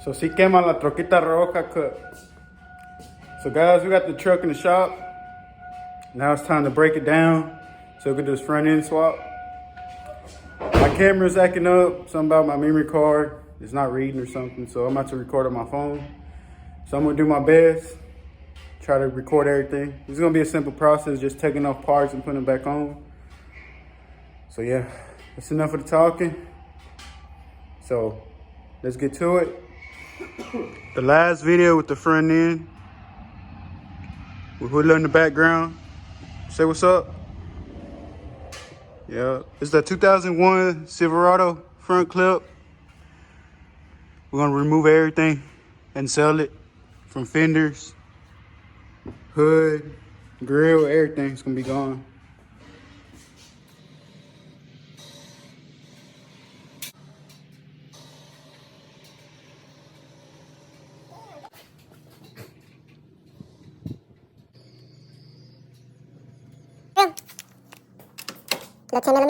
So si quema la troquita roja cut. So guys, we got the truck in the shop. Now it's time to break it down so we can do this front end swap. My camera's acting up, something about my memory card. It's not reading or something, so I'm about to record on my phone. So I'm gonna do my best, try to record everything. It's gonna be a simple process, just taking off parts and putting them back on. So yeah, that's enough of the talking. So let's get to it. The last video with the front end, with Hoodler in the background. Say what's up. Yeah, it's the 2001 Silverado front clip. We're gonna remove everything and sell it, from fenders, hood, grill, everything's gonna be gone. The 10mm.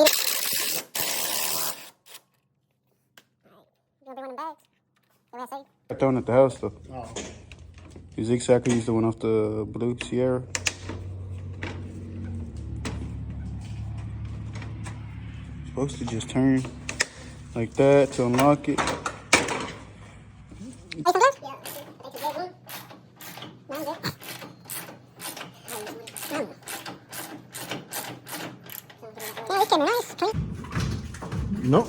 You want to one in bags? The way I say? I throw it at the house though. Oh. Is exactly use the one off the blue Sierra. Supposed to just turn like that to unlock it. Hey, some good? Yeah. Take the big one. Mine's it. Yeah, this camera nice. Nope.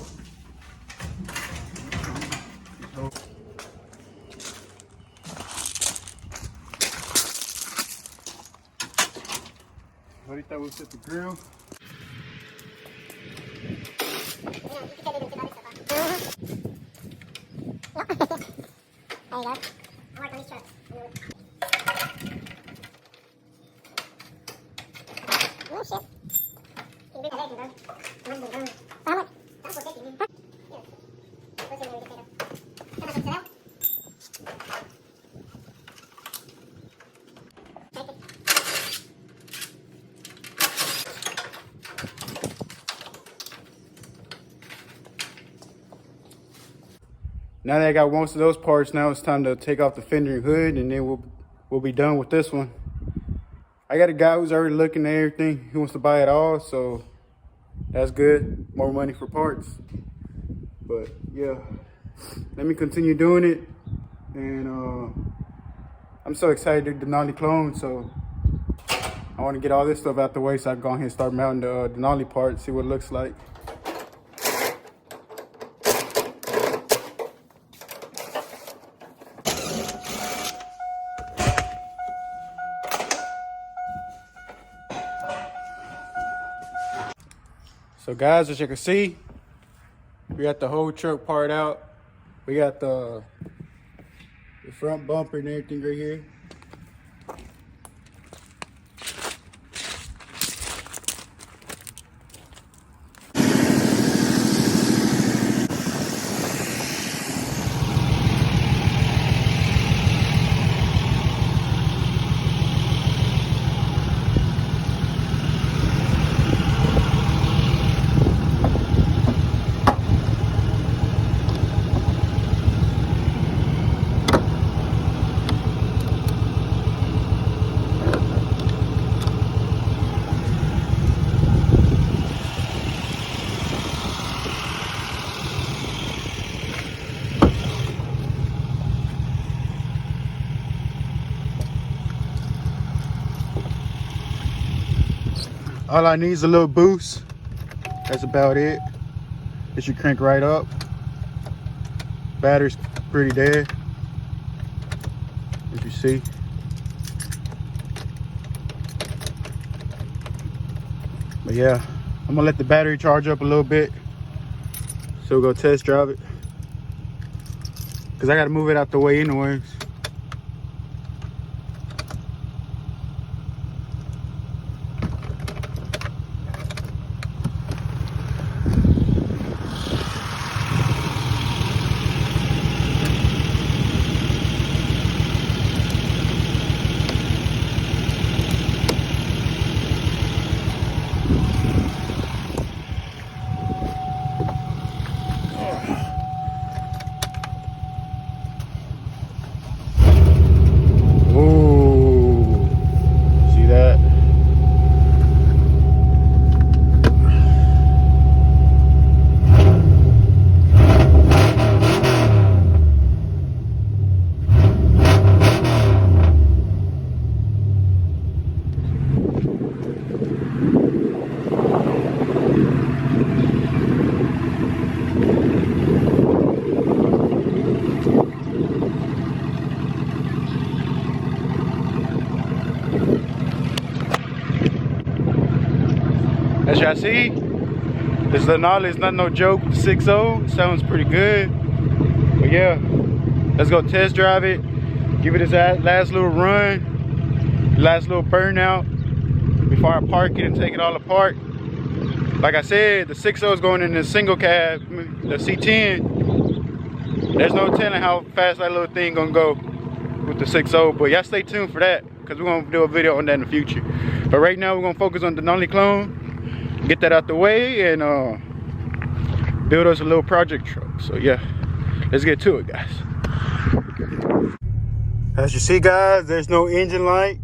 Ahorita we'll set the grill. There you go. I like these trucks. Oh shit. You can do that, bro. How much? That's for 50, man. Yeah. Let's see what we get later. How much is it out? Take it. Now that I got most of those parts, now it's time to take off the fender and hood, and then we'll be done with this one. I got a guy who's already looking at everything. He wants to buy it all, so that's good. More money for parts. But yeah, let me continue doing it. And I'm so excited to do Denali clone, so I want to get all this stuff out the way so I can go ahead and start mounting the Denali part, see what it looks like. So guys, as you can see, we got the whole truck part out. We got the front bumper and everything right here. All I need is a little boost. That's about it. It should crank right up. Battery's pretty dead, as you see. But yeah, I'm gonna let the battery charge up a little bit. So we'll go test drive it. Cause I gotta move it out the way anyways. As y'all see, this Denali is not no joke. 6.0 sounds pretty good. But yeah, let's go test drive it. Give it its last little run, last little burnout before I park it and take it all apart. Like I said, the 6.0 is going in the single cab, the C10. There's no telling how fast that little thing gonna go with the 6.0, but y'all stay tuned for that because we're gonna do a video on that in the future. But right now we're gonna focus on the Denali clone, get that out the way, and build us a little project truck. So yeah, let's get to it, guys. As you see, guys, there's no engine light.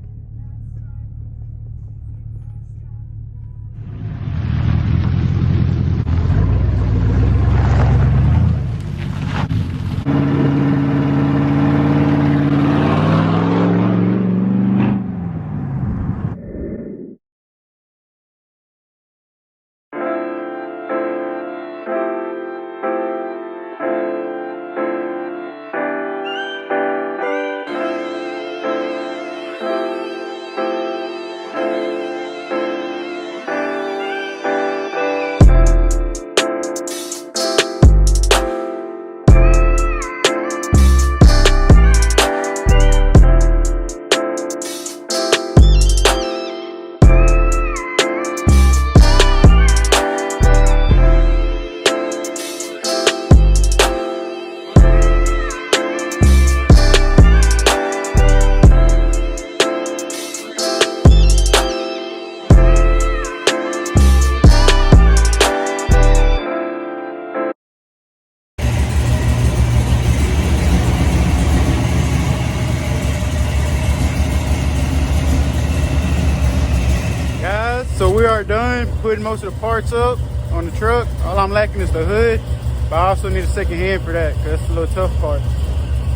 So we are done putting most of the parts up on the truck. All I'm lacking is the hood, but I also need a second hand for that because that's a little tough part.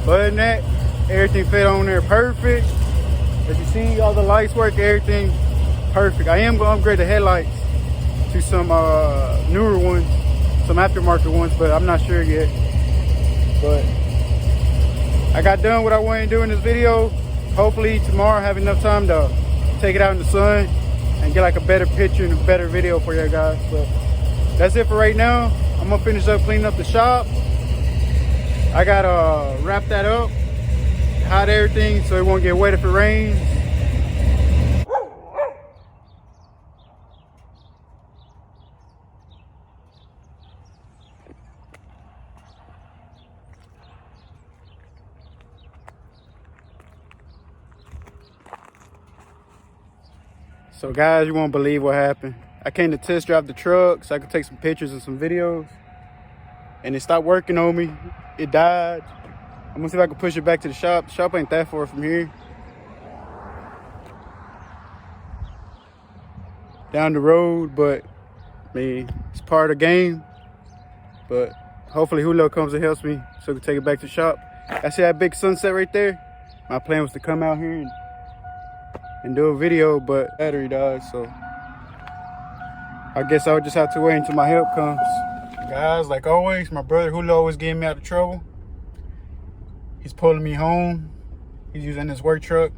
But other than that, everything fit on there perfect. As you see, all the lights work, everything perfect. I am gonna upgrade the headlights to some newer ones, some aftermarket ones, but I'm not sure yet. But I got done what I wanted to do in this video. Hopefully tomorrow I have enough time to take it out in the sun and get like a better picture and a better video for you guys. But that's it for right now. I'm gonna finish up cleaning up the shop. I gotta wrap that up, hide everything so it won't get wet if it rains. So guys, you won't believe what happened. I came to test drive the truck so I could take some pictures and some videos. And it stopped working on me. It died. I'm gonna see if I can push it back to the shop. The shop ain't that far from here. Down the road, but I mean, it's part of the game. But hopefully Julio comes and helps me so we can take it back to the shop. I see that big sunset right there. My plan was to come out here and do a video, but battery died, so I guess I'll just have to wait until my help comes. Guys, like always, my brother Julio always getting me out of trouble. He's pulling me home. He's using his work truck.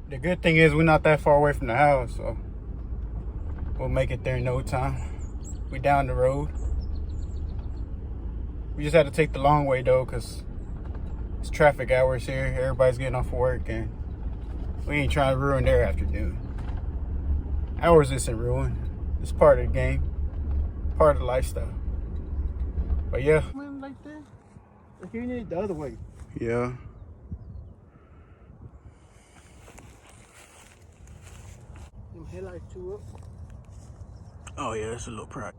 The good thing is we're not that far away from the house, so we'll make it there in no time. We down the road. We just had to take the long way though, cause it's traffic hours here. Everybody's getting off work and we ain't trying to ruin their afternoon. Ours isn't ruined. It's part of the game, part of the lifestyle. But yeah. Like that? Like you need it the other way. Yeah. Them headlights too up. Oh yeah, that's a little pride.